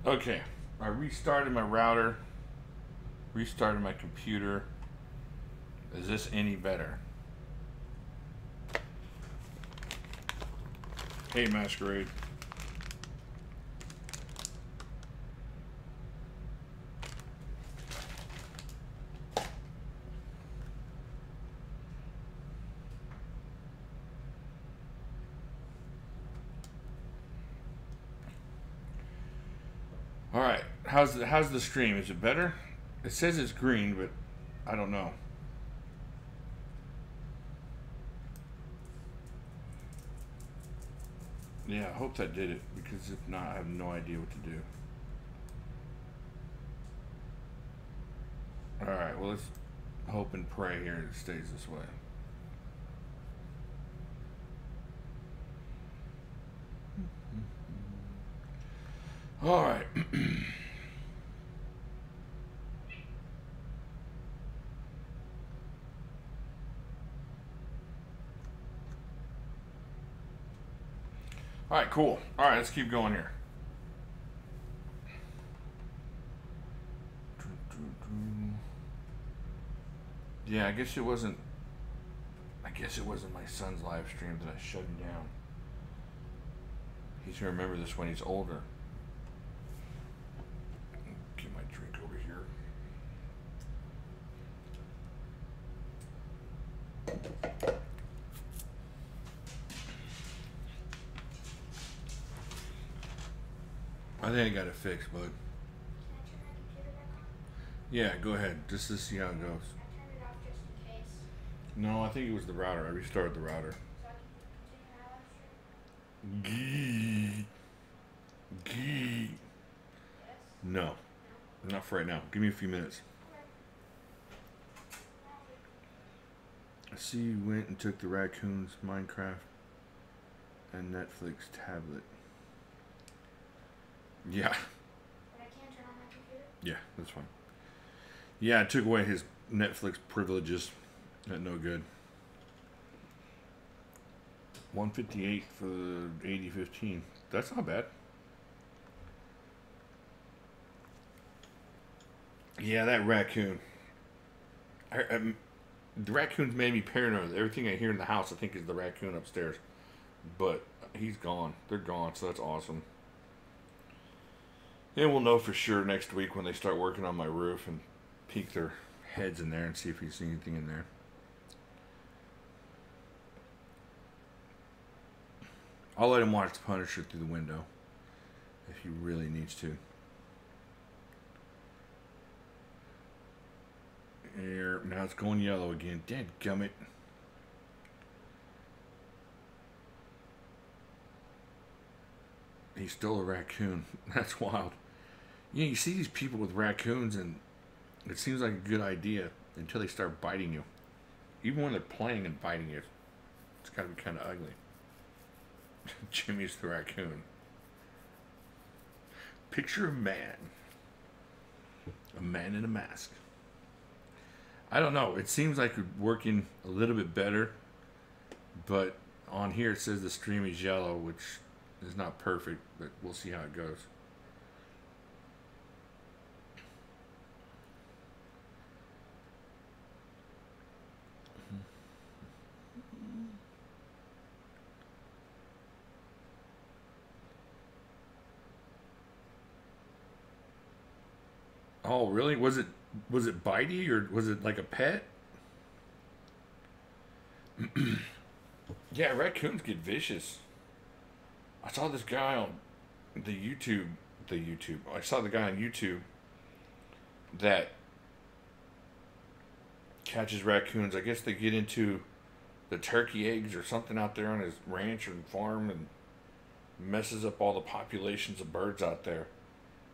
Okay, I restarted my router, restarted my computer. Is this any better? Hey, Masquerade. All right, how's the stream? Is it better? It says it's green, but I don't know. Yeah, I hope that did it, because if not, I have no idea what to do. All right, well, let's hope and pray here it stays this way. All right. All right, cool. All right, let's keep going here. Yeah, I guess it wasn't. I guess it wasn't my son's live stream that I shut him down. He's gonna remember this when he's older. Get my drink over here. I think I got it fixed, bud. Yeah, go ahead. Just to see how it goes. No, I think it was the router. I restarted the router. Gee. Gee. No. Not for right now. Give me a few minutes. I see you went and took the raccoon's Minecraft and Netflix tablet. Yeah. But I can't turn on my computer? Yeah, that's fine. Yeah, I took away his Netflix privileges. That no good. 158 for the 8015. That's not bad. Yeah, that raccoon. The raccoon's made me paranoid. Everything I hear in the house, I think, is the raccoon upstairs. But he's gone. They're gone, so that's awesome. And we'll know for sure next week when they start working on my roof and peek their heads in there and see if we see anything in there. I'll let him watch The Punisher through the window if he really needs to. Here, now it's going yellow again. Dadgummit. He stole a raccoon. That's wild. Yeah, you see these people with raccoons and it seems like a good idea until they start biting you. Even when they're playing and biting you, it's got to be kind of ugly. Jimmy's the raccoon. Picture a man. A man in a mask. I don't know. It seems like it's working a little bit better. But on here it says the stream is yellow, which is not perfect. But we'll see how it goes. Oh, really? Was it bitey or was it like a pet? Yeah, raccoons get vicious. I saw this guy on I saw the guy on YouTube that catches raccoons. I guess they get into the turkey eggs or something out there on his ranch and farm and messes up all the populations of birds out there.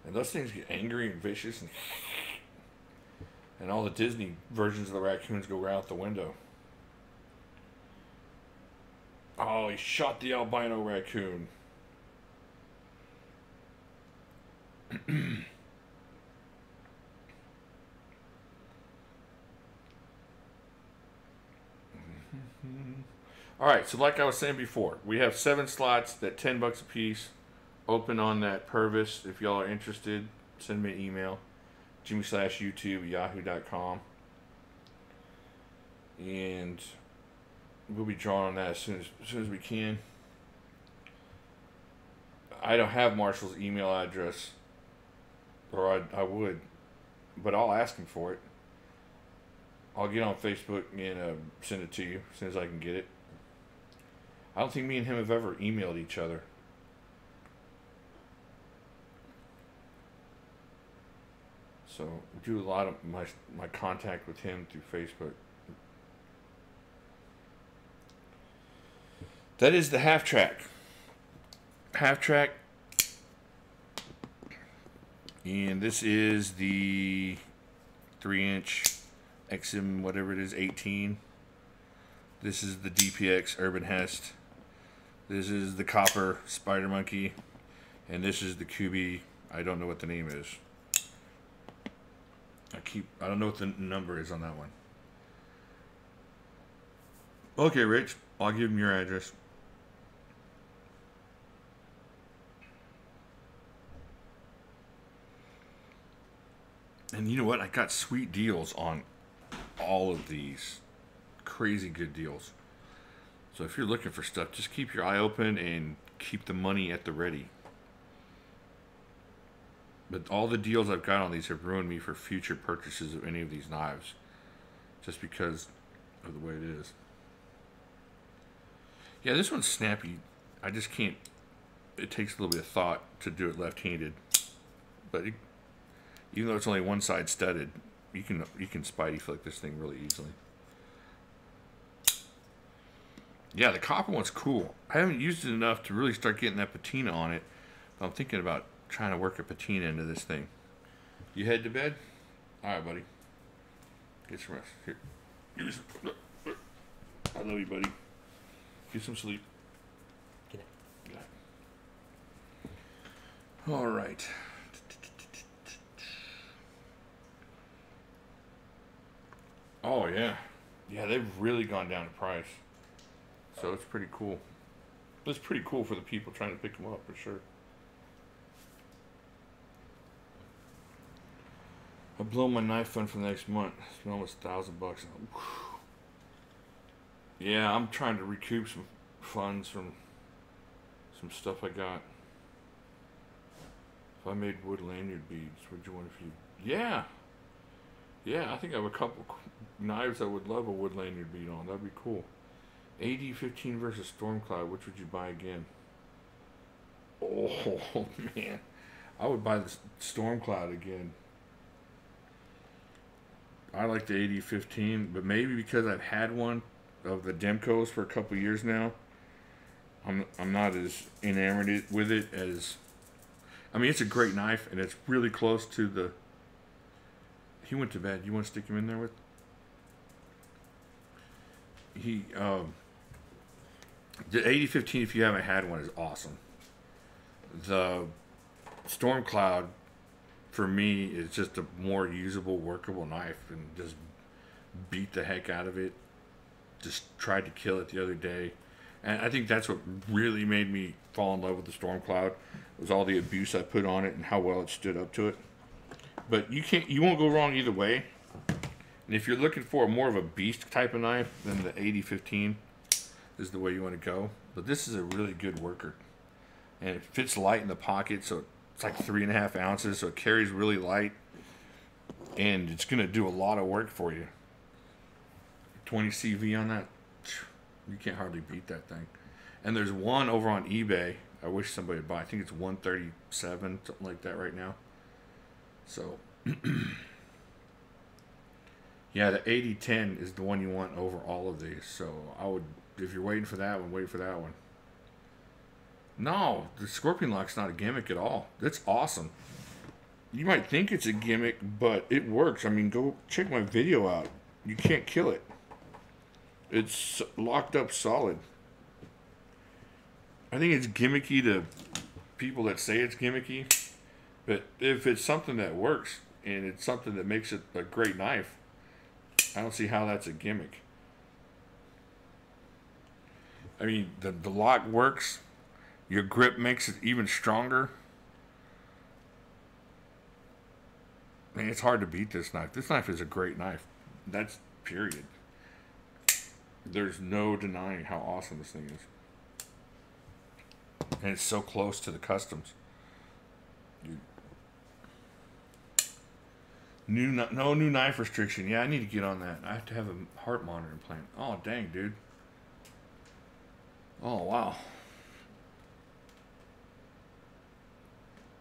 And those things get angry and vicious, and all the Disney versions of the raccoons go right out the window. Oh, he shot the albino raccoon. All right, so like I was saying before, we have 7 slots at $10 a piece. open on that Purvis. If y'all are interested, send me an email. Jimmy/YouTube@yahoo.com. And we'll be drawing on that as soon as we can. I don't have Marshall's email address, or I would, but I'll ask him for it. I'll get on Facebook and send it to you as soon as I can get it. I don't think me and him have ever emailed each other. So I do a lot of my contact with him through Facebook. That is the half track. Half track. And this is the 3-inch XM, whatever it is, 18. This is the DPX Urban Hest. This is the Copper Spider Monkey. And this is the Kubi. I don't know what the name is. I don't know what the number is on that one. Okay, Rich. I'll give him your address. And you know what? I got sweet deals on all of these. Crazy good deals. So if you're looking for stuff, just keep your eye open and keep the money at the ready. But all the deals I've got on these have ruined me for future purchases of any of these knives. Just because of the way it is. Yeah, this one's snappy. I just can't. It takes a little bit of thought to do it left-handed. But even though it's only one side studded, you can Spidey flick this thing really easily. Yeah, the copper one's cool. I haven't used it enough to really start getting that patina on it. But I'm thinking about trying to work a patina into this thing. You head to bed? Alright, buddy. Get some rest. Here. Give me some. I love you, buddy. Get some sleep. Good night. Good night. Alright. Oh, yeah. Yeah, they've really gone down in price. So it's pretty cool. It's pretty cool for the people trying to pick them up, for sure. I blow my knife fund for the next month. It's been almost $1,000. Yeah, I'm trying to recoup some funds from some stuff I got. If I made wood lanyard beads, would you want a few? Yeah. Yeah, I think I have a couple knives I would love a wood lanyard bead on. That'd be cool. AD-15 versus Stormcloud. Which would you buy again? Oh, man. I would buy the Stormcloud again. I like the AD-15, but maybe because I've had one of the Demcos for a couple years now, I'm not as enamored with it as... I mean, it's a great knife, and it's really close to the... He went to bed. You want to stick him in there with... The AD-15, if you haven't had one, is awesome. The Stormcloud, for me, is just a more usable, workable knife, and just beat the heck out of it. Just tried to kill it the other day, and I think that's what really made me fall in love with the Stormcloud, was all the abuse I put on it and how well it stood up to it. But you won't go wrong either way. And if you're looking for more of a beast type of knife, then the AD-15 is the way you want to go. But this is a really good worker, and it fits light in the pocket, so it's like 3.5 ounces, so it carries really light, and it's going to do a lot of work for you. 20 CV on that, you can't hardly beat that thing. And there's one over on eBay I wish somebody would buy. I think it's 137, something like that right now. So yeah, the 8010 is the one you want over all of these. So I would, if you're waiting for that one, wait for that one. No, the Scorpion Lock's not a gimmick at all. It's awesome. You might think it's a gimmick, but it works. I mean, go check my video out. You can't kill it. It's locked up solid. I think it's gimmicky to people that say it's gimmicky, but if it's something that works and it's something that makes it a great knife, I don't see how that's a gimmick. I mean, the lock works. Your grip makes it even stronger. Man, it's hard to beat this knife. This knife is a great knife. That's period. There's no denying how awesome this thing is. And it's so close to the customs. Dude. No new knife restriction. Yeah, I need to get on that. I have to have a heart monitor implant. Oh, dang, dude. Oh, wow.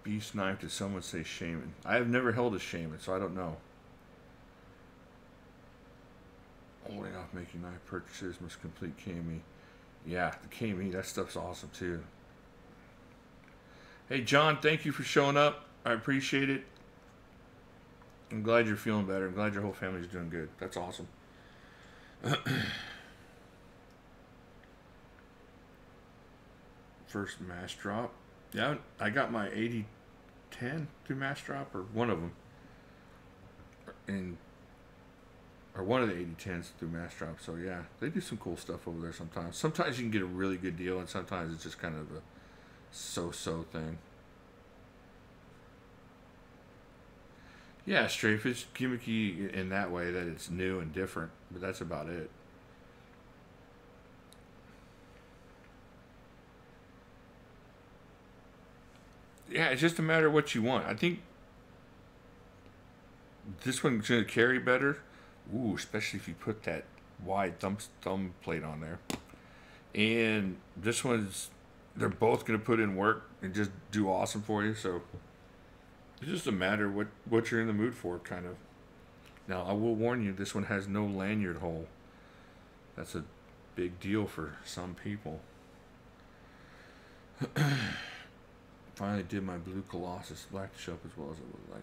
Beast knife, did someone say shaman? I have never held a shaman, so I don't know. Holding off making knife purchases must complete KME. Yeah, the KME, that stuff's awesome too. Hey John, thank you for showing up. I appreciate it. I'm glad you're feeling better. I'm glad your whole family's doing good. That's awesome. First mass drop. Yeah, I got my 80-10 through mass drop, or one of them. Or one of the 80-10s through mass drop. So yeah, they do some cool stuff over there sometimes. Sometimes you can get a really good deal, and sometimes it's just kind of a so-so thing. Yeah, Strafe, it's gimmicky in that way that it's new and different, but that's about it. Yeah, it's just a matter of what you want. I think this one's going to carry better. Ooh, especially if you put that wide thumb plate on there. And this one's, they're both going to put in work and just do awesome for you. So it's just a matter of what you're in the mood for, kind of. Now, I will warn you, this one has no lanyard hole. That's a big deal for some people. Finally did my blue Colossus black to show up as well as it would like.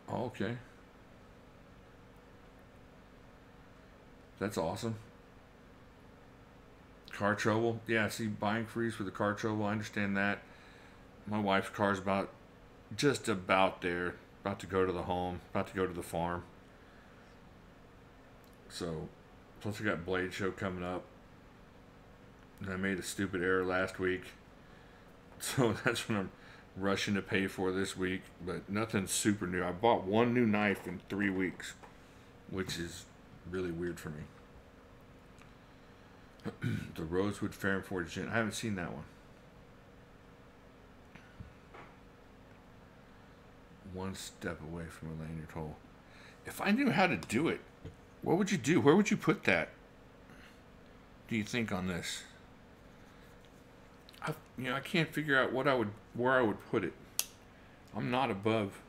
Oh, okay. That's awesome. Car trouble. Yeah, see, buying freeze for the car trouble. I understand that. My wife's car's just about there. About to go to the home. About to go to the farm. So, plus I got Blade Show coming up. And I made a stupid error last week. So that's what I'm rushing to pay for this week. But nothing super new. I bought one new knife in 3 weeks. Which is really weird for me. The Rosewood Fair and Forge Gin. I haven't seen that one. One step away from a lanyard hole. If I knew how to do it, what would you do? Where would you put that? Do you think on this? I can't figure out where I would put it. I'm not above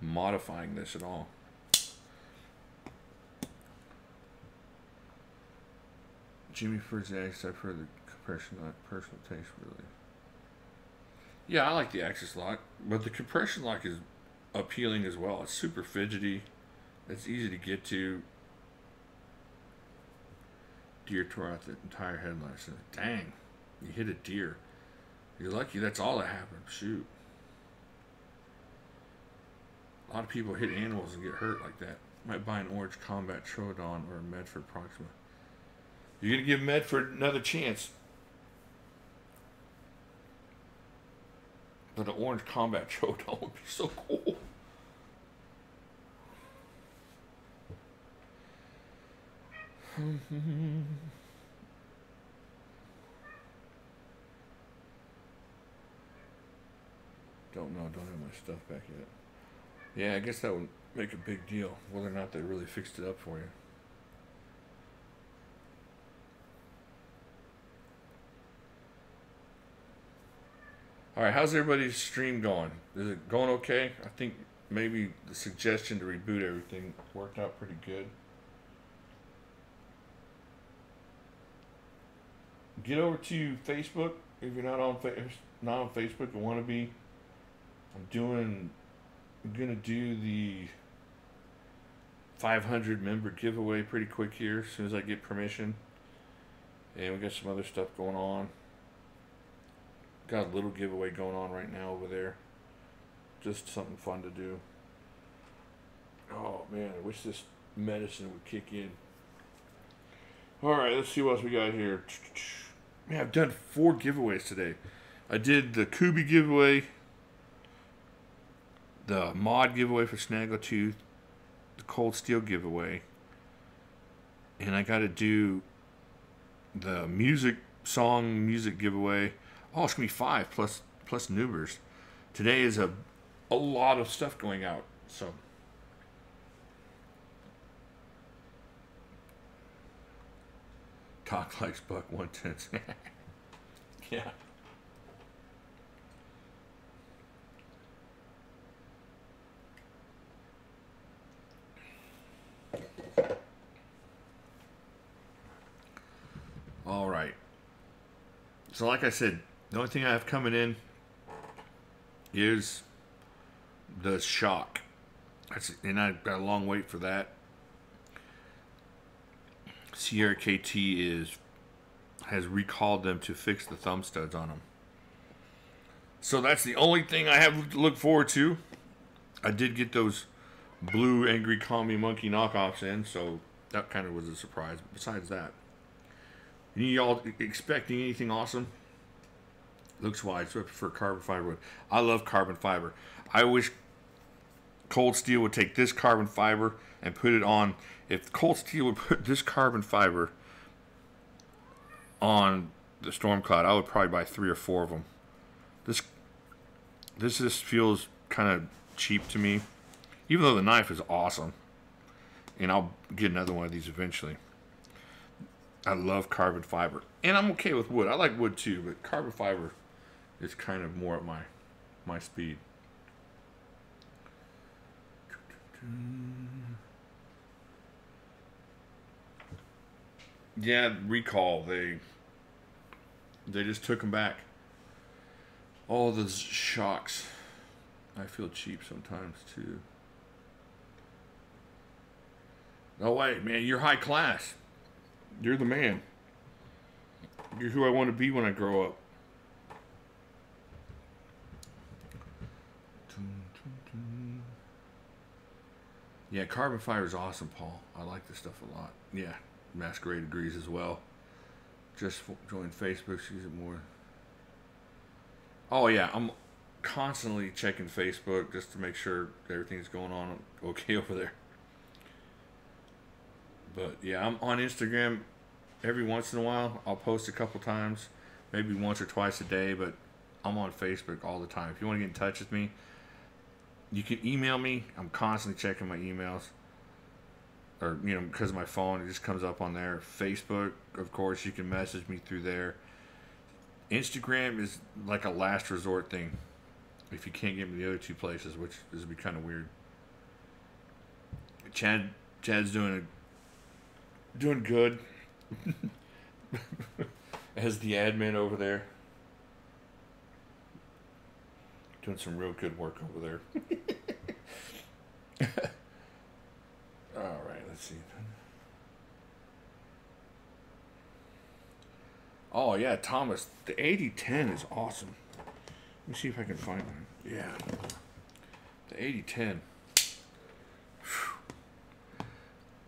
modifying this at all. Jimmy prefers the Axis. I prefer the compression lock. Personal taste, really. Yeah, I like the Axis lock, but the compression lock is appealing as well. It's super fidgety. It's easy to get to. Deer tore out the entire headline. So, dang, you hit a deer. You're lucky that's all that happened. Shoot. A lot of people hit animals and get hurt like that. Might buy an Orange Combat Troodon or a Medford Proxima. You're going to give Medford another chance. But an Orange Combat Troodon would be so cool. Don't have my stuff back yet. Yeah, I guess that would make a big deal, whether or not they really fixed it up for you. Alright, how's everybody's stream going? Is it going okay? I think maybe the suggestion to reboot everything worked out pretty good. Get over to Facebook if you're not on Facebook and want to be. I'm gonna do the 500 member giveaway pretty quick here as soon as I get permission. And we got some other stuff going on. Got a little giveaway going on right now over there. Just something fun to do. Oh man, I wish this medicine would kick in. All right, let's see what else we got here. Man, I've done 4 giveaways today. I did the Kubi giveaway, the mod giveaway for Snaggletooth, the Cold Steel giveaway, and I got to do the music giveaway. Oh, it's gonna be 5 plus Nubers. Today is a lot of stuff going out. So Talk likes Buck 110. Yeah. All right. So like I said, the only thing I have coming in is the shock. And I've got a long wait for that. Sierra KT has recalled them to fix the thumb studs on them. So that's the only thing I have to look forward to. I did get those blue Angry Commie Monkey knockoffs in, so that kind of was a surprise. Besides that, y'all expecting anything awesome? Looks wise, so I prefer carbon fiber wood. I love carbon fiber. I wish Cold Steel would take this carbon fiber and put it on. If Cold Steel would put this carbon fiber on the Storm Cloud, I would probably buy 3 or 4 of them. This just feels kind of cheap to me, even though the knife is awesome. And I'll get another one of these eventually. I love carbon fiber, and I'm okay with wood. I like wood too, but carbon fiber is kind of more at my speed. Yeah, recall. They just took them back. All those shocks. I feel cheap sometimes too. No way, man. You're high class. You're the man. You're who I want to be when I grow up. Yeah, carbon fiber is awesome, Paul. I like this stuff a lot. Yeah, Masquerade agrees as well. Just join Facebook, use it more. Oh yeah, I'm constantly checking Facebook just to make sure everything's going on okay over there. But yeah, I'm on Instagram every once in a while. I'll post a couple times, maybe once or twice a day, but I'm on Facebook all the time. If you want to get in touch with me, you can email me. I'm constantly checking my emails. Or, you know, because of my phone, it just comes up on there. Facebook, of course, you can message me through there. Instagram is like a last resort thing. If you can't get me the other 2 places, which would be kind of weird. Chad's doing good. As the admin over there. Doing some real good work over there. Alright, let's see. Oh yeah, Thomas. The 8010 is awesome. Let me see if I can find one. Yeah. The 8010.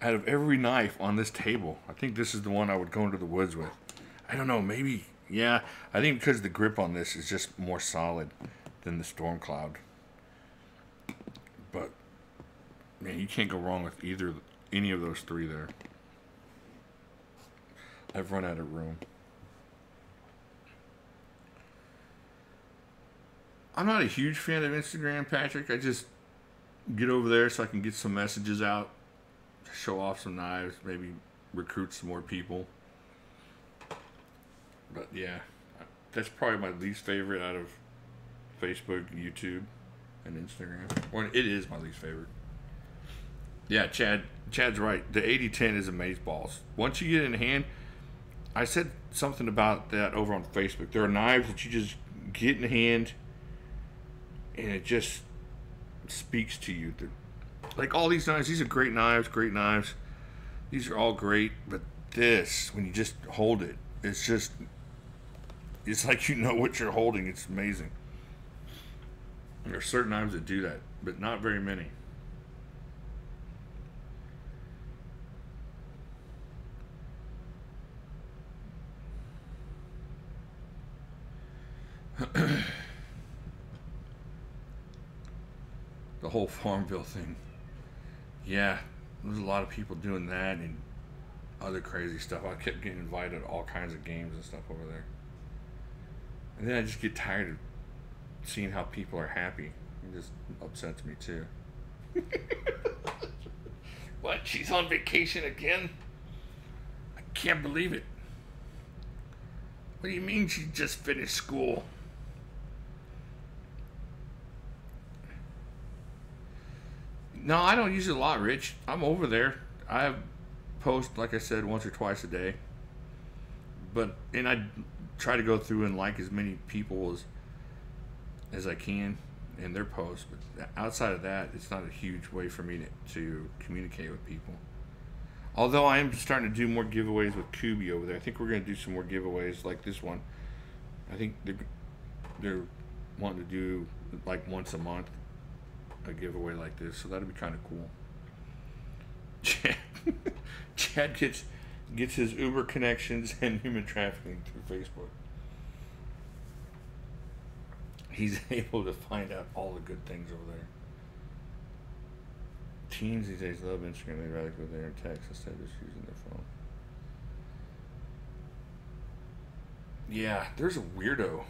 Out of every knife on this table, I think this is the one I would go into the woods with. I don't know, maybe. Yeah, I think because the grip on this is just more solid than the Storm Cloud. But man, you can't go wrong with any of those 3 there. I've run out of room. I'm not a huge fan of Instagram, Patrick. I just get over there so I can get some messages out, show off some knives, maybe recruit some more people. But yeah, that's probably my least favorite out of Facebook, YouTube, and Instagram. Or it is my least favorite. Yeah, Chad's right. The 8010 is amazeballs. Once you get it in hand, I said something about that over on Facebook. There are knives that you just get in hand, and it just speaks to you. Like all these knives, these are great knives. These are all great, but this, when you just hold it, it's like you know what you're holding. It's amazing. There are certain knives that do that, but not very many. The whole Farmville thing. Yeah, there's a lot of people doing that and other crazy stuff. I kept getting invited to all kinds of games and stuff over there. And then I just get tired of seeing how people are happy. It just upsets me too. What? She's on vacation again? I can't believe it. What do you mean she just finished school? No, I don't use it a lot, Rich. I'm over there. I post, like I said, once or twice a day. And I try to go through and like as many people as I can in their posts. But outside of that, it's not a huge way for me to communicate with people. Although I am starting to do more giveaways with Kubi over there. I think we're going to do some more giveaways like this one. I think they're wanting to do like once a month a giveaway like this, so that'd be kind of cool. Chad gets his Uber connections and human trafficking through Facebook. He's able to find out all the good things over there. Teens these days love Instagram. They'd rather go there and text instead of just using their phone. Yeah, there's a weirdo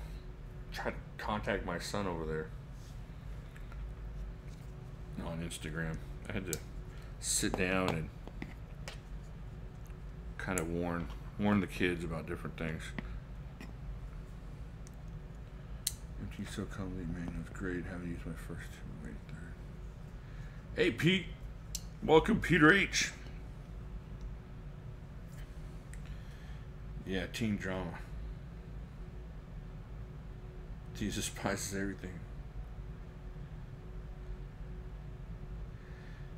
tried to contact my son over there on Instagram. I had to sit down and kind of warn the kids about different things. Empty so calmly, man. It was great having used my first two. Wait, third. Hey, Pete. Welcome, Peter H. Yeah, teen drama. Jesus despises everything.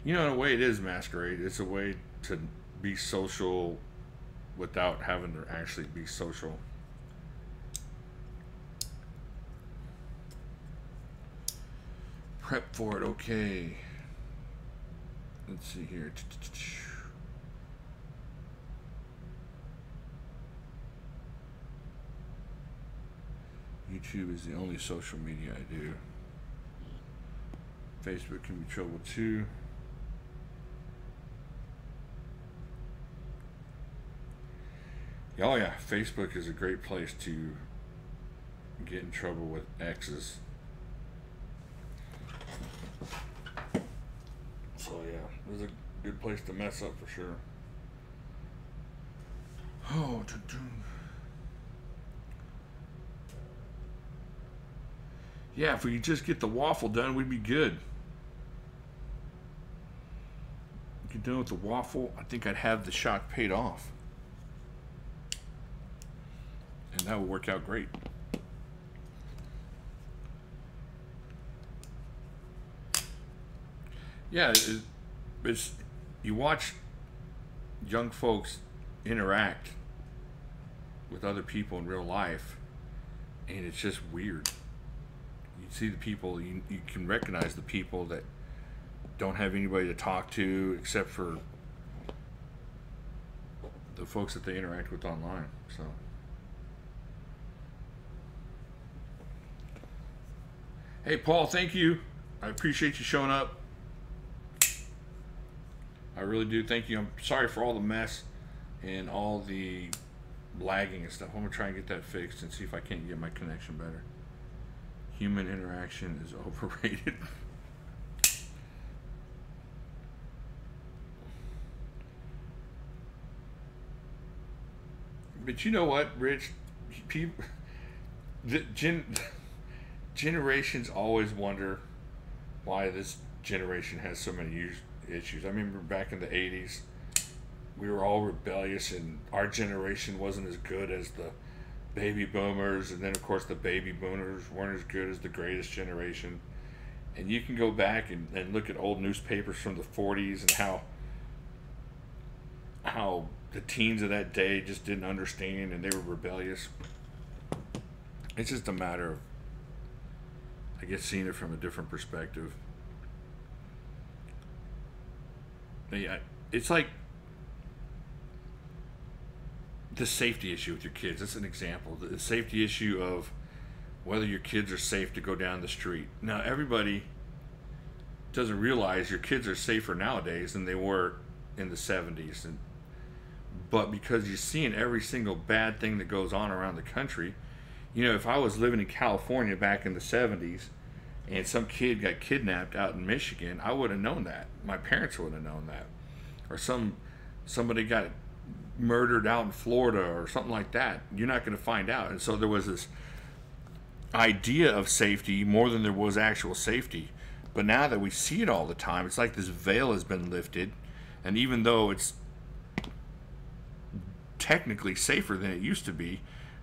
You know, in a way it is masquerade. It's a way to be social without having to actually be social. Prep for it, okay. Let's see here. YouTube is the only social media I do. Facebook can be trouble too. Oh yeah, Facebook is a great place to get in trouble with exes. So yeah, it's a good place to mess up for sure. Oh, yeah, if we could just get the waffle done, we'd be good. Get done with the waffle, I think I'd have the shock paid off. And that would work out great. Yeah, it's you watch young folks interact with other people in real life, and it's just weird. You see the people, you can recognize the people that don't have anybody to talk to except for the folks that they interact with online. So hey Paul, thank you. I appreciate you showing up. I really do. Thank you. I'm sorry for all the mess and all the lagging and stuff. I'm going to try and get that fixed and see if I can't get my connection better. Human interaction is overrated. But you know what, Rich? People, generations always wonder why this generation has so many issues. I remember back in the 80s, we were all rebellious, and our generation wasn't as good as the baby boomers, and then of course the baby boomers weren't as good as the greatest generation. And you can go back and look at old newspapers from the 40s and how the teens of that day just didn't understand and they were rebellious. It's just a matter of, I guess, seeing it from a different perspective. Yeah, it's like the safety issue with your kids. That's an example. The safety issue of whether your kids are safe to go down the street. Now, everybody doesn't realize your kids are safer nowadays than they were in the 70s. But because you're seeing every single bad thing that goes on around the country, you know, if I was living in California back in the 70s and some kid got kidnapped out in Michigan, I would have known that. My parents would have known that. Or somebody got murdered out in Florida or something like that. You're not going to find out. And so there was this idea of safety more than there was actual safety. But now that we see it all the time, it's like this veil has been lifted. And even though it's technically safer than it used to be,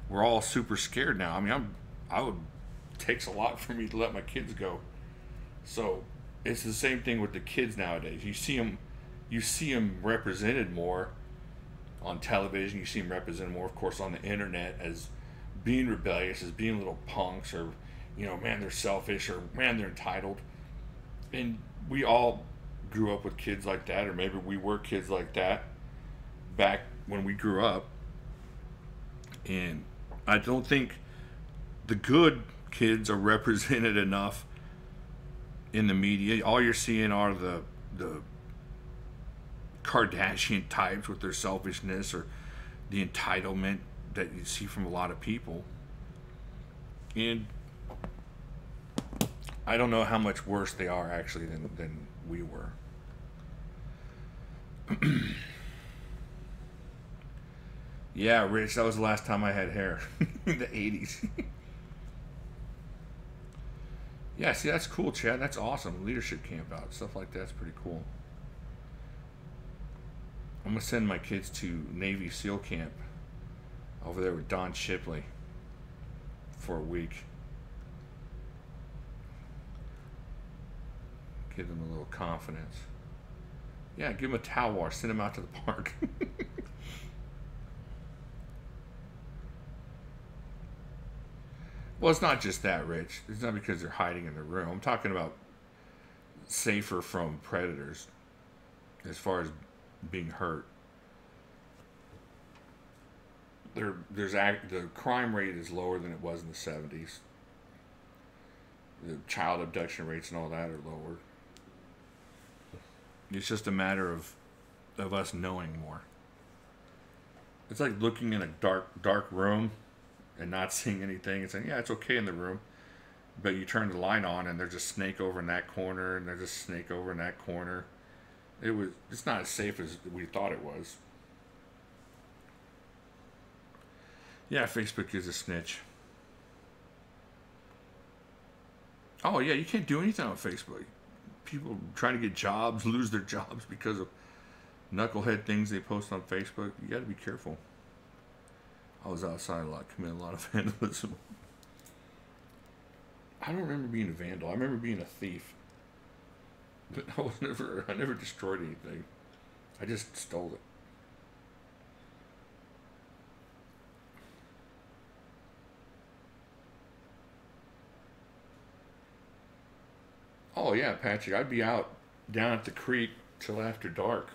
we're all super scared now. I mean, it takes a lot for me to let my kids go. So it's the same thing with the kids nowadays. You see them represented more on television. You see them represented more, of course, on the internet as being rebellious, as being little punks, or, you know, man, they're selfish, or man, they're entitled. And we all grew up with kids like that, or maybe we were kids like that back when we grew up. And I don't think the good kids are represented enough in the media. All you're seeing are the Kardashian types with their selfishness or the entitlement that you see from a lot of people. And I don't know how much worse they are actually than we were. Yeah, Rich, that was the last time I had hair. In the 80s. Yeah, see, that's cool, Chad. That's awesome. Leadership camp out. Stuff like that's pretty cool. I'm going to send my kids to Navy SEAL camp over there with Don Shipley for a week. Give them a little confidence. Yeah, give them a towel wash. Send them out to the park. Well, it's not just that, Rich. It's not because they're hiding in the room. I'm talking about safer from predators as far as being hurt. The crime rate is lower than it was in the 70s. The child abduction rates and all that are lower. It's just a matter of us knowing more. It's like looking in a dark room and not seeing anything and saying, yeah, it's okay in the room. But you turn the light on and there's a snake over in that corner and there's a snake over in that corner. It's not as safe as we thought it was. Yeah, Facebook is a snitch. Oh yeah, you can't do anything on Facebook. People trying to get jobs, lose their jobs because of knucklehead things they post on Facebook. You gotta be careful. I was outside a lot, committing a lot of vandalism. I don't remember being a vandal. I remember being a thief. But I never destroyed anything. I just stole it. Oh yeah, Patrick, I'd be out down at the creek till after dark.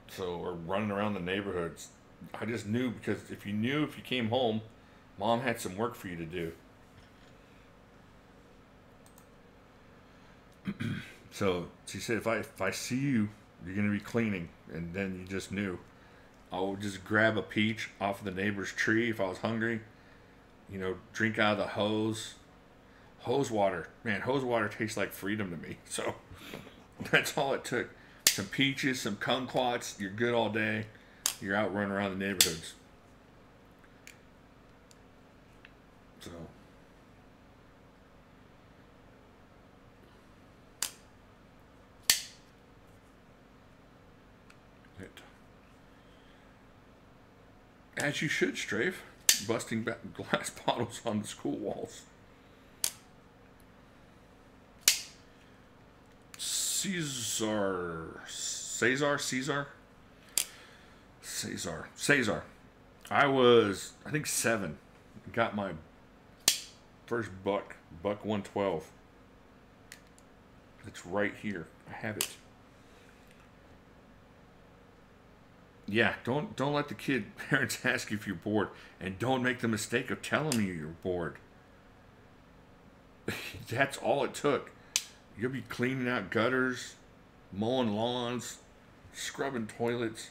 So, or running around the neighborhoods. I just knew, because if you came home, Mom had some work for you to do. So she said, if I see you, you're gonna be cleaning, and then you just knew. I would just grab a peach off of the neighbor's tree if I was hungry. You know, drink out of the hose. Hose water, man, hose water tastes like freedom to me. So that's all it took. Some peaches, some kumquats, you're good all day. You're out running around the neighborhoods. So as you should, Strafe. Busting back glass bottles on the school walls. Caesar. I was, I think, 7. Got my first buck 112. It's right here. I have it. Yeah, don't let the parents ask you if you're bored, and don't make the mistake of telling you you're bored. That's all it took. You'll be cleaning out gutters, mowing lawns, scrubbing toilets.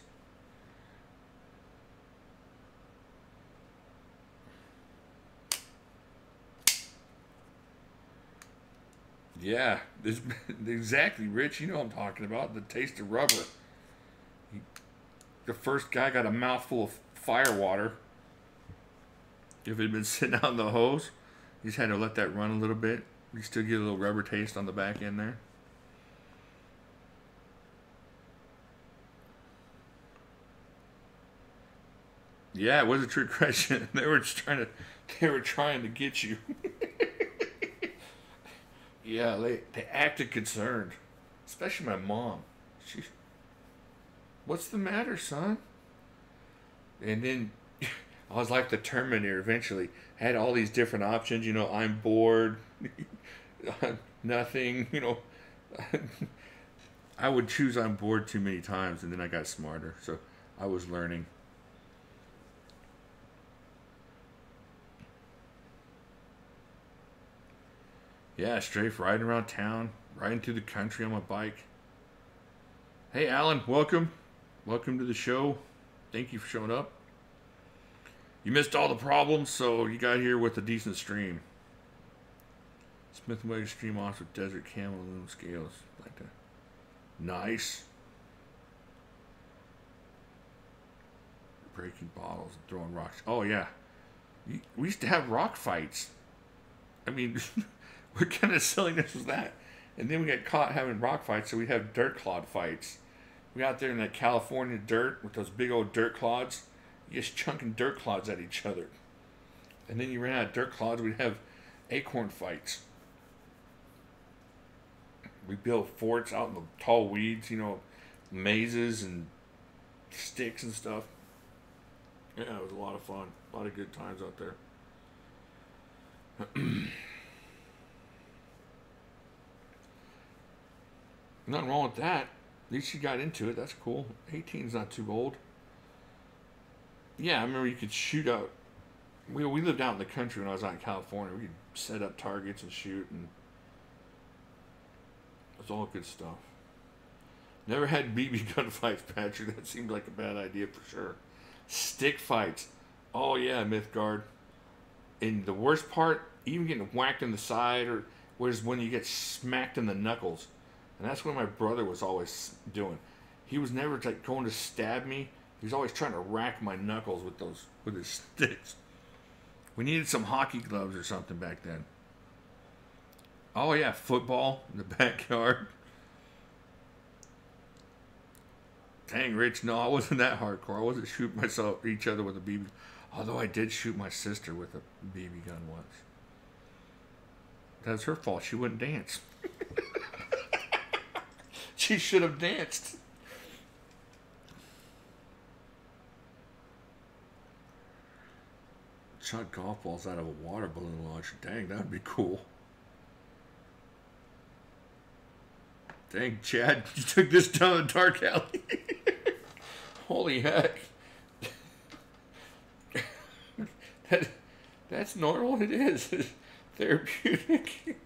Yeah, this, exactly, Rich. You know what I'm talking about. The taste of rubber. The first guy got a mouthful of fire water. If it had been sitting out in the hose, you just had to let that run a little bit. You still get a little rubber taste on the back end there. Yeah, it was a trick question. They were trying to get you. Yeah, they acted concerned, especially my mom. What's the matter, son? And then I was like the Terminator. Eventually, had all these different options. I'm bored. Nothing. I would choose I'm bored too many times, and then I got smarter. So I was learning. Yeah, strafe riding around town, riding through the country on my bike. Hey, Alan, welcome. Welcome to the show. Thank you for showing up. You missed all the problems, so you got here with a decent stream. Smith & Wesson stream off with desert camel aluminum scales. Like that. Nice. Breaking bottles and throwing rocks. Oh, yeah. We used to have rock fights. I mean... What kind of silliness was that? And then we got caught having rock fights, so we have dirt clod fights. We out there in that California dirt with those big old dirt clods, you just chunking dirt clods at each other. And then you ran out of dirt clods, we'd have acorn fights. We built forts out in the tall weeds, mazes and sticks and stuff. Yeah, it was a lot of fun. A lot of good times out there. Nothing wrong with that. At least you got into it. That's cool. 18's not too old. Yeah, I remember you could shoot out. We lived out in the country when I was out in California. We could set up targets and shoot, and it was all good stuff. Never had BB gun fights, Patrick. That seemed like a bad idea for sure. Stick fights. Oh yeah, Mythgard. And the worst part, even getting whacked in the side, was when you get smacked in the knuckles. And that's what my brother was always doing. He was never going to stab me. He was always trying to rack my knuckles with his sticks. We needed some hockey gloves or something back then. Oh yeah, football in the backyard. Dang, Rich, no, I wasn't that hardcore. I wasn't shooting each other with a BB. Although I did shoot my sister with a BB gun once. That was her fault. She wouldn't dance. She should have danced. Shot golf balls out of a water balloon launcher. Dang, that would be cool. Dang, Chad, you took this down a dark alley. Holy heck. That's normal. It is. It's therapeutic.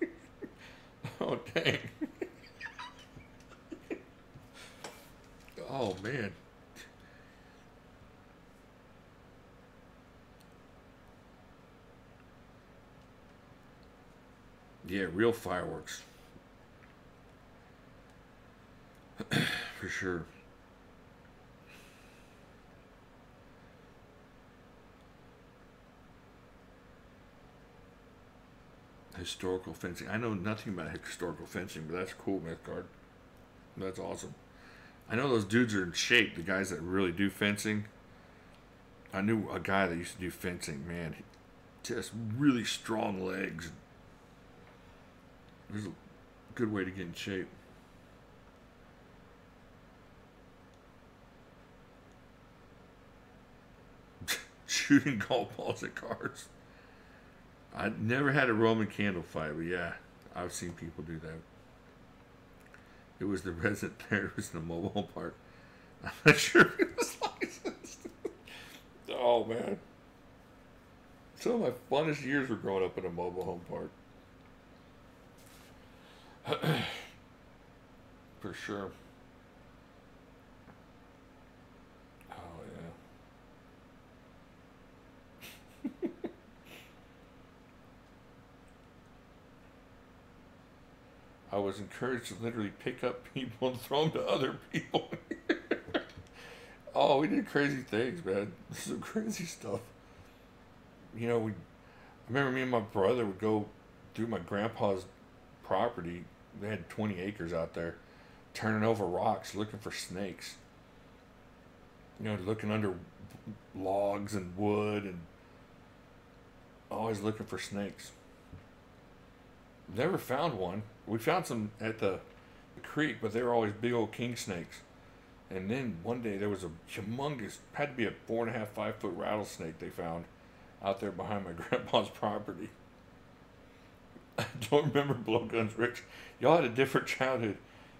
Oh, dang. Oh, man. Yeah, real fireworks. For sure. Historical fencing. I know nothing about historical fencing, but that's cool, Mythgard. That's awesome. I know those dudes are in shape, the guys that really do fencing. I knew a guy that used to do fencing, man. Just really strong legs. There's a good way to get in shape. Shooting golf balls at cars. I never had a Roman candle fight, but yeah, I've seen people do that. It was the resident there. It was in the mobile park. I'm not sure if it was like Oh man, some of my funnest years were growing up in a mobile home park. For sure. Oh yeah. I was encouraged to literally pick up people and throw them to other people. Oh, we did crazy things, man. Some crazy stuff. You know, I remember me and my brother would go through my grandpa's property. They had 20 acres out there, turning over rocks looking for snakes. You know, looking under logs and wood and always looking for snakes. Never found one. We found some at the creek, but they were always big old king snakes. And then one day there was a humongous, had to be a 4.5, 5 foot rattlesnake they found out there behind my grandpa's property. I don't remember blowguns, Rich. Y'all had a different childhood.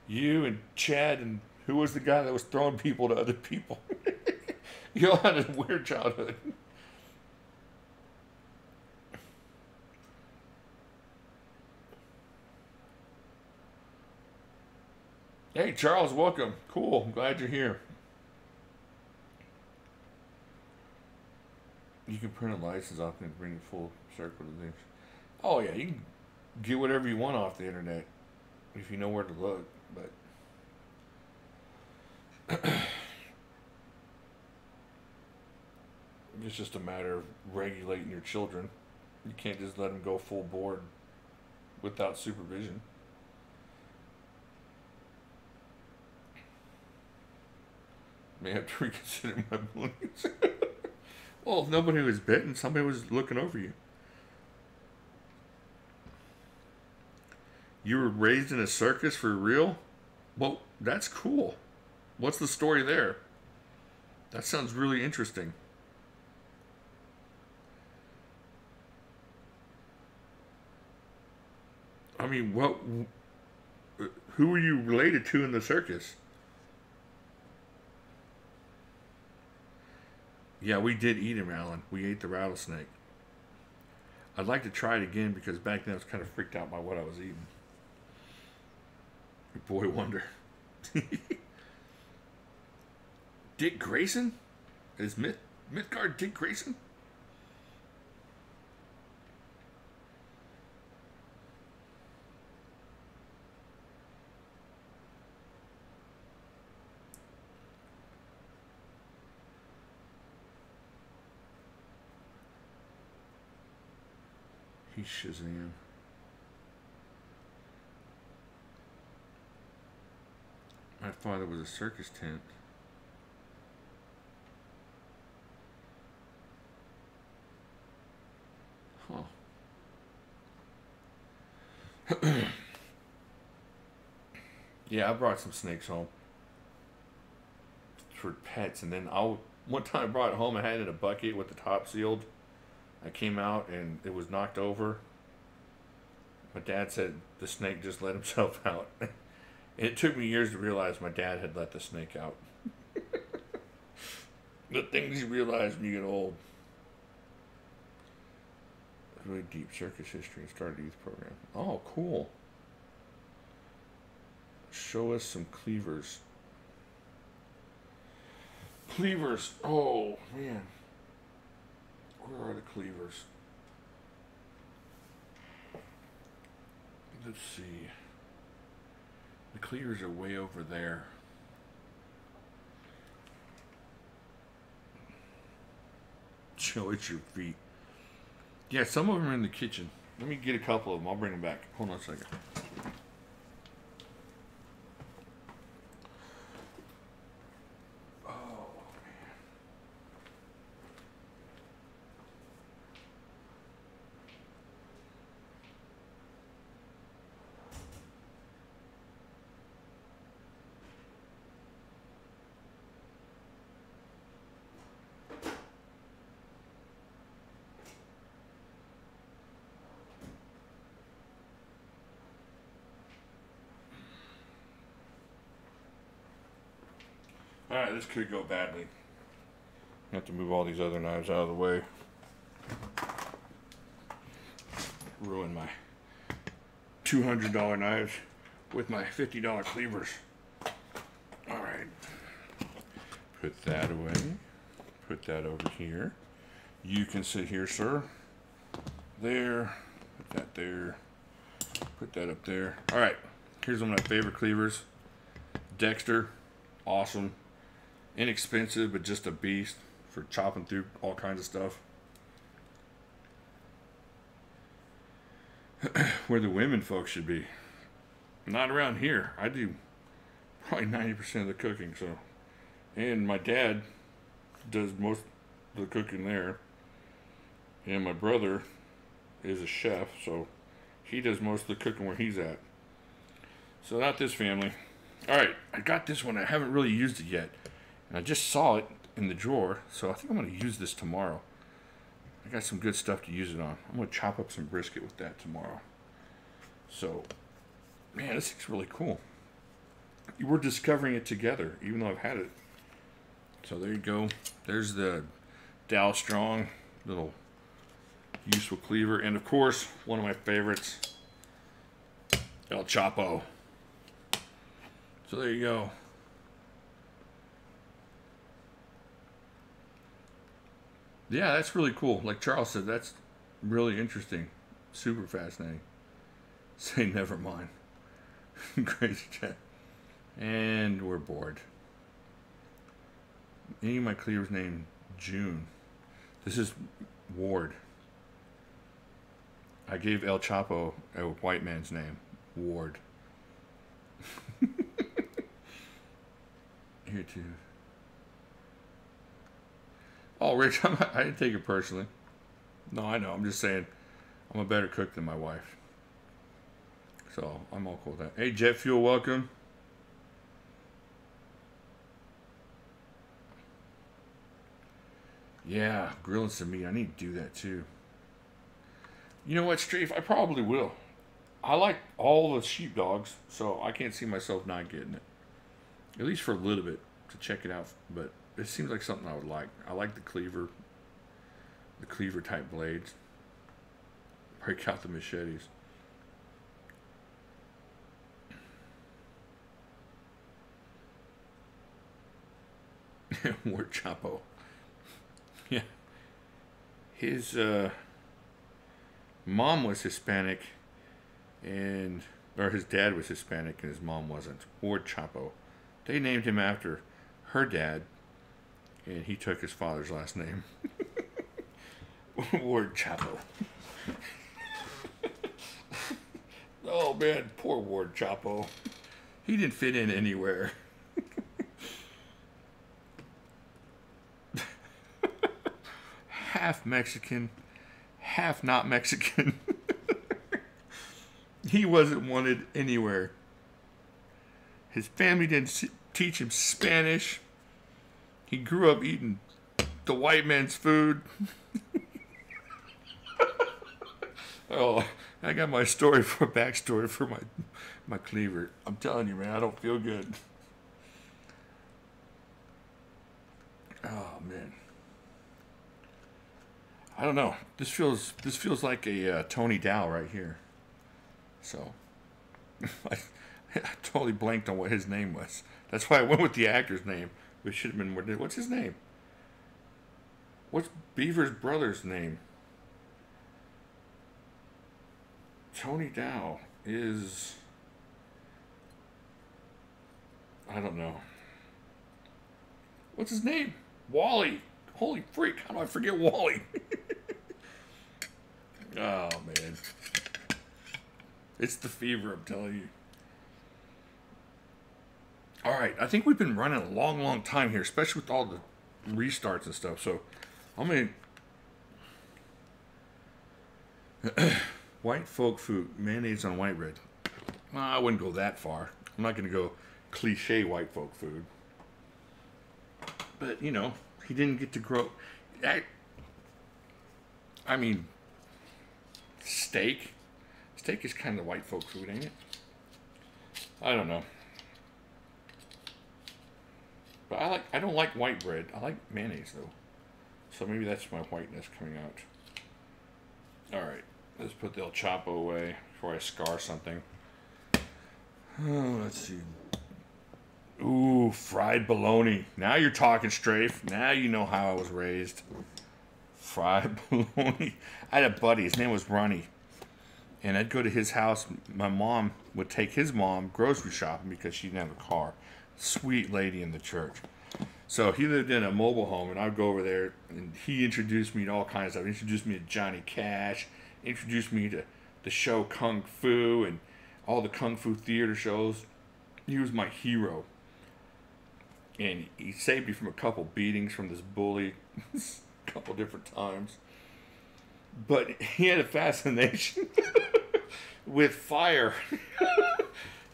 You and Chad and who was the guy that was throwing people to other people? Y'all had a weird childhood. Hey, Charles, welcome. Cool. I'm glad you're here. You can print a license off and bring a full circle of things. Oh, yeah, you can get whatever you want off the internet if you know where to look, but it's just a matter of regulating your children. You can't just let them go full board without supervision. May have to reconsider my beliefs. Well, if nobody was bitten, somebody was looking over you. You were raised in a circus for real? Well, that's cool. What's the story there? That sounds really interesting. I mean, who were you related to in the circus? Yeah, we did eat him, Alan. We ate the rattlesnake. I'd like to try it again because back then I was kind of freaked out by what I was eating. Boy wonder. Dick Grayson? Is Mythgard Dick Grayson? He's Shazam. My father was a circus tent. Huh. Yeah, I brought some snakes home for pets, and then one time I brought it home. I had it in a bucket with the top sealed. I came out and it was knocked over. My dad said the snake just let himself out. And it took me years to realize my dad had let the snake out. The things you realize when you get old. Really deep circus history and started a youth program. Oh, cool. Show us some cleavers. Cleavers. Oh, man. Where are the cleavers? Let's see. The cleavers are way over there. Show it your feet. Yeah, some of them are in the kitchen. Let me get a couple of them. I'll bring them back. Hold on a second. Alright, this could go badly. have to move all these other knives out of the way. Ruin my $200 knives with my $50 cleavers. Alright. Put that away. Put that over here. You can sit here, sir. There. Put that there. Put that up there. Alright. Here's one of my favorite cleavers. Dexter. Awesome. Inexpensive, but just a beast for chopping through all kinds of stuff. Where the women folks should be. Not around here. I do probably 90% of the cooking, so. And my dad does most of the cooking there. And my brother is a chef, so he does most of the cooking where he's at. So not this family. Alright, I got this one. I haven't really used it yet. And I just saw it in the drawer, so I think I'm going to use this tomorrow. I got some good stuff to use it on. I'm going to chop up some brisket with that tomorrow. So, man, this thing's really cool. We're discovering it together, even though I've had it. So there you go. There's the Dow Strong little useful cleaver. And, of course, one of my favorites, El Chapo. So there you go. Yeah, that's really cool. Like Charles said, that's really interesting. Super fascinating. Say never mind. Crazy chat. And we're bored. Any of my cleavers named June. This is Ward. I gave El Chapo a white man's name. Ward. Here too. Oh, Rich, I didn't take it personally. No, I know. I'm just saying I'm a better cook than my wife. So, I'm all cool with that. Hey, Jet Fuel, welcome. Yeah, grilling some meat. I need to do that, too. You know what, Strafe? I probably will. I like all the sheepdogs, so I can't see myself not getting it. At least for a little bit, to check it out. But it seems like something I would like. I like the cleaver type blades. Break out the machetes. Word Chapo. Yeah. His mom was Hispanic, or his dad was Hispanic and his mom wasn't. Ward Chapo. They named him after her dad, and he took his father's last name. Ward Chapo. Oh man, poor Ward Chapo. He didn't fit in anywhere. Half Mexican, half not Mexican. He wasn't wanted anywhere. His family didn't teach him Spanish. He grew up eating the white man's food. Oh, I got my backstory for my cleaver. I'm telling you, man, I don't feel good. Oh man, I don't know. This feels like a Tony Dow right here. So I totally blanked on what his name was. That's why I went with the actor's name, which should have been more. What's his name? What's Beaver's brother's name? Tony Dow is... I don't know. What's his name? Wally. Holy freak, how do I forget Wally? Oh, man. It's the fever, I'm telling you. Alright, I think we've been running a long, long time here, especially with all the restarts and stuff, so I'm going to... White folk food, mayonnaise on white bread. Well, I wouldn't go that far. I'm not going to go cliche white folk food. But, you know, he didn't get to grow... I mean, steak. Steak is kind of white folk food, ain't it? I don't know. But I don't like white bread. I like mayonnaise, though. So maybe that's my whiteness coming out. Alright, let's put the El Chapo away before I scar something. Oh, let's see. Ooh, fried bologna. Now you're talking, Strafe. Now you know how I was raised. Fried bologna. I had a buddy. His name was Ronnie. And I'd go to his house. My mom would take his mom grocery shopping because she didn't have a car. Sweet lady in the church. So he lived in a mobile home, and I'd go over there, and he introduced me to all kinds of stuff. He introduced me to Johnny Cash, introduced me to the show Kung Fu, and all the Kung Fu theater shows. He was my hero. And he saved me from a couple beatings from this bully a couple different times. But he had a fascination with fire.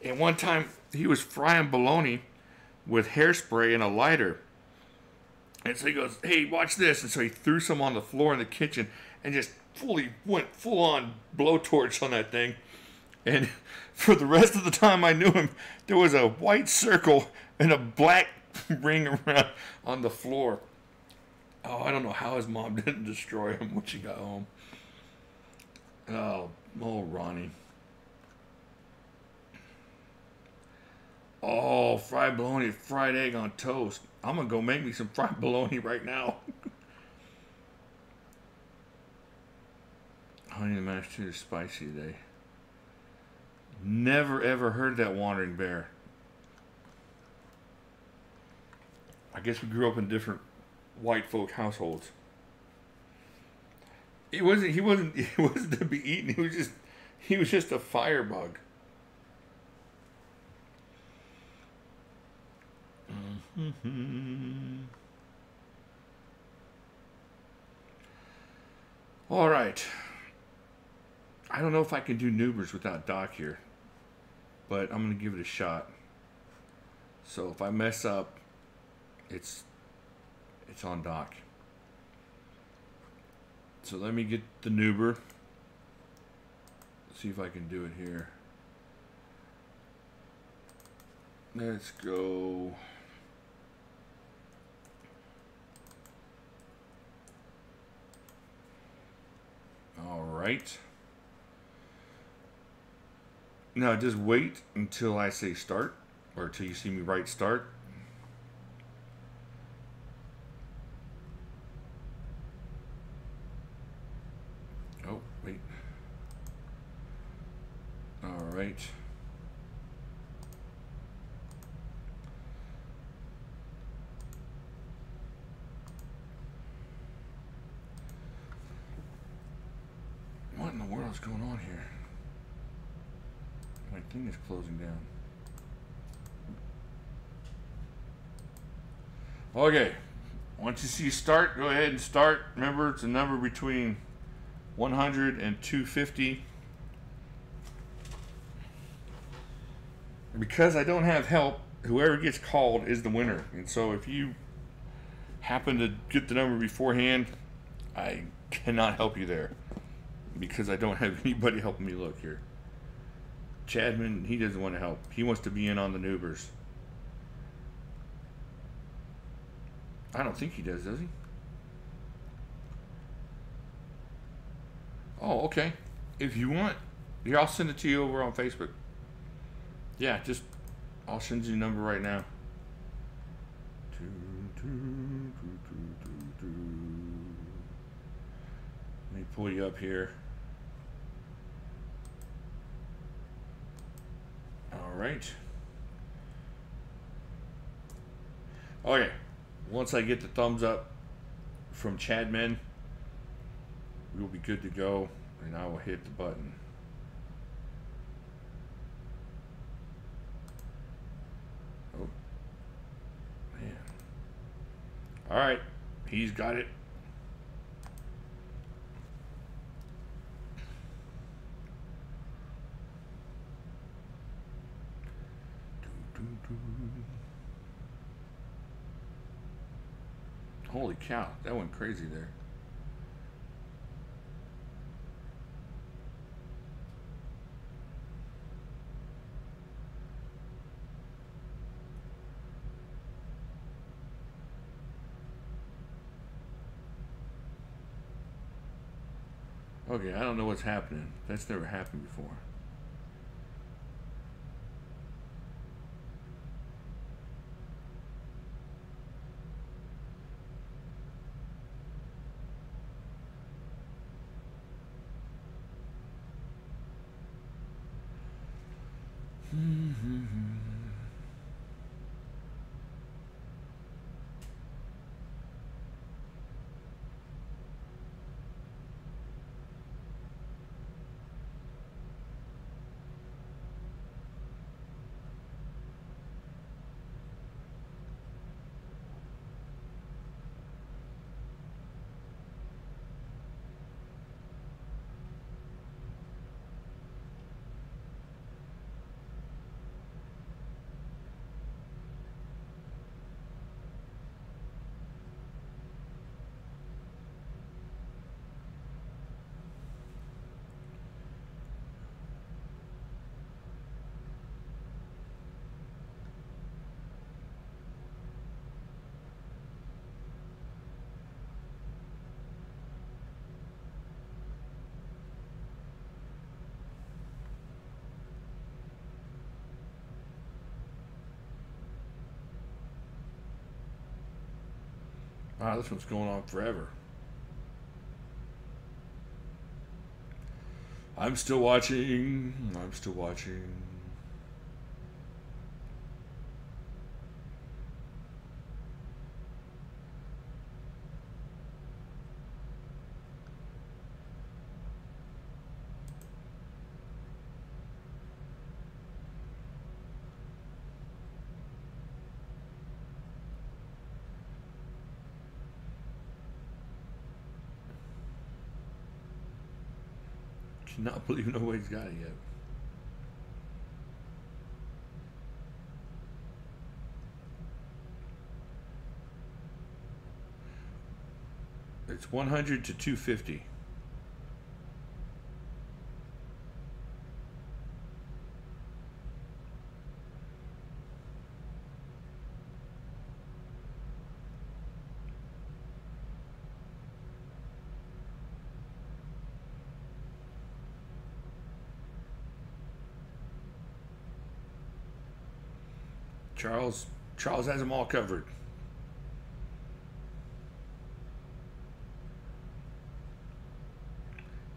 And one time he was frying bologna with hairspray and a lighter. And so he goes, hey, watch this. And so he threw some on the floor in the kitchen and just went full on blowtorch on that thing. And for the rest of the time I knew him, there was a white circle and a black ring around on the floor. Oh, I don't know how his mom didn't destroy him when she got home. Oh, Ronnie. Oh, fried bologna, fried egg on toast. I'm going to go make me some fried bologna right now. Honey and mashed potatoes spicy today. Never ever heard that wandering bear. I guess we grew up in different white folk households. He wasn't to be eaten. He was just a firebug. All right. I don't know if I can do Nubers without Doc here, but I'm going to give it a shot. So if I mess up, it's on Doc. So let me get the Nuber. See if I can do it here. Let's go. All right. Now just wait until I say start, or until you see me write start. Oh, wait. All right. What in the world is going on here? My thing is closing down. Okay. Once you see start, go ahead and start. Remember, it's a number between 100 and 250. Because I don't have help, whoever gets called is the winner. And so if you happen to get the number beforehand, I cannot help you there. Because I don't have anybody helping me look here. Chadman, he doesn't want to help. He wants to be in on the Nubers. I don't think he does he? Oh, okay. If you want, here, I'll send it to you over on Facebook. Yeah, just, I'll send you a number right now. Let me pull you up here. All right. Okay. Once I get the thumbs up from Chadman, we'll be good to go, and I will hit the button. Oh, man. All right. He's got it. Holy cow, that went crazy there. Okay, I don't know what's happening. That's never happened before. Wow, this one's going on forever. I'm still watching. I'm still watching. Cannot believe nobody's got it yet. It's 100 to 250. Charles has them all covered.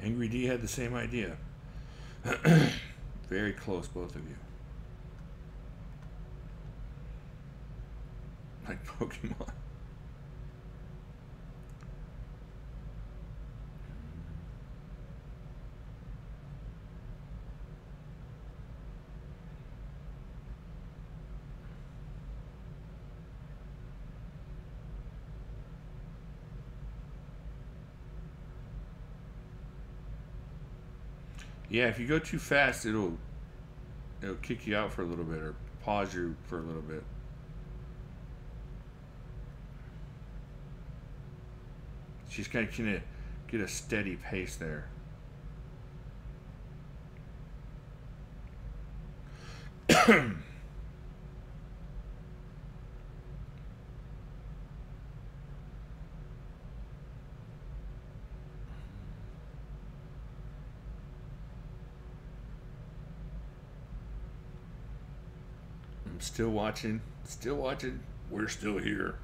Angry D had the same idea. Very close, both of you. Like Pokemon. Yeah, if you go too fast, it'll kick you out for a little bit or pause you for a little bit. She's kind of get a steady pace there. I'm still watching. Still watching. We're still here.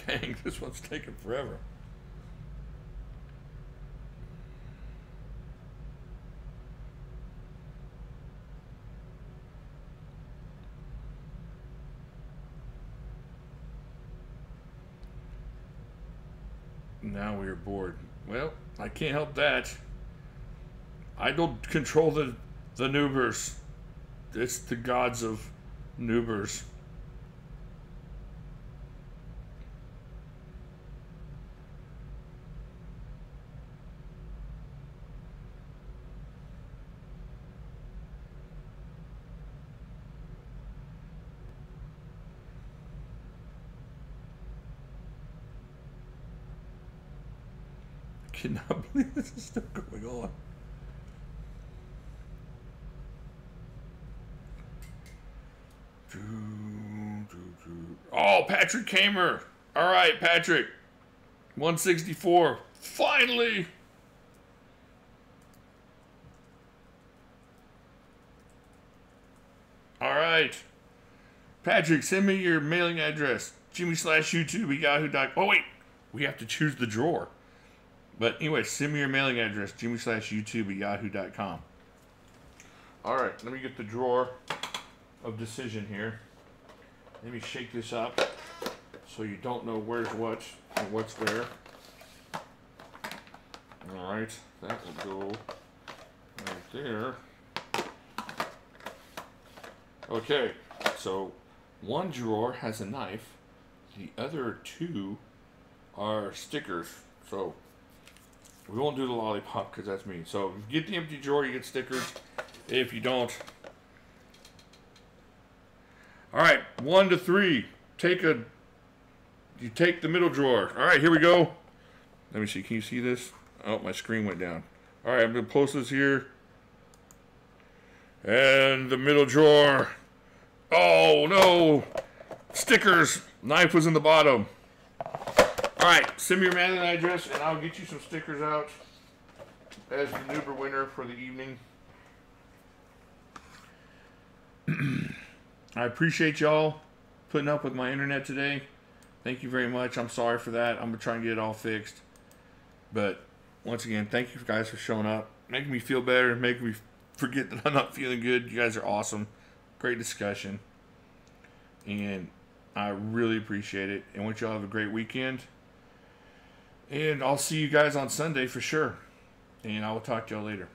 Dang, this one's taking forever. Now we are bored. Well, I can't help that. I don't control the noobers. It's the gods of noobers. I cannot believe this is still going on. Oh, Patrick Kamer. All right, Patrick. 164. Finally. All right. Patrick, send me your mailing address. Jimmy/YouTube@yahoo.com. Oh, wait. We have to choose the drawer. But anyway, send me your mailing address. Jimmy/YouTube@yahoo.com. All right. Let me get the drawer of decision here. Let me shake this up so you don't know where's what and what's where. All right, that will go right there. Okay, so one drawer has a knife, the other two are stickers. So we won't do the lollipop because that's mean. So if you get the empty drawer, you get stickers. If you don't, all right, 1 to 3. You take the middle drawer. All right, here we go. Let me see. Can you see this? Oh, my screen went down. All right, I'm going to post this here. And the middle drawer. Oh, no. Stickers. Knife was in the bottom. All right, send me your mailing address, and I'll get you some stickers out as the Noober winner for the evening. I appreciate y'all putting up with my internet today. Thank you very much. I'm sorry for that. I'm going to try and get it all fixed. But once again, thank you guys for showing up. Making me feel better. Making me forget that I'm not feeling good. You guys are awesome. Great discussion. And I really appreciate it. And want y'all to have a great weekend. And I'll see you guys on Sunday for sure. And I will talk to y'all later.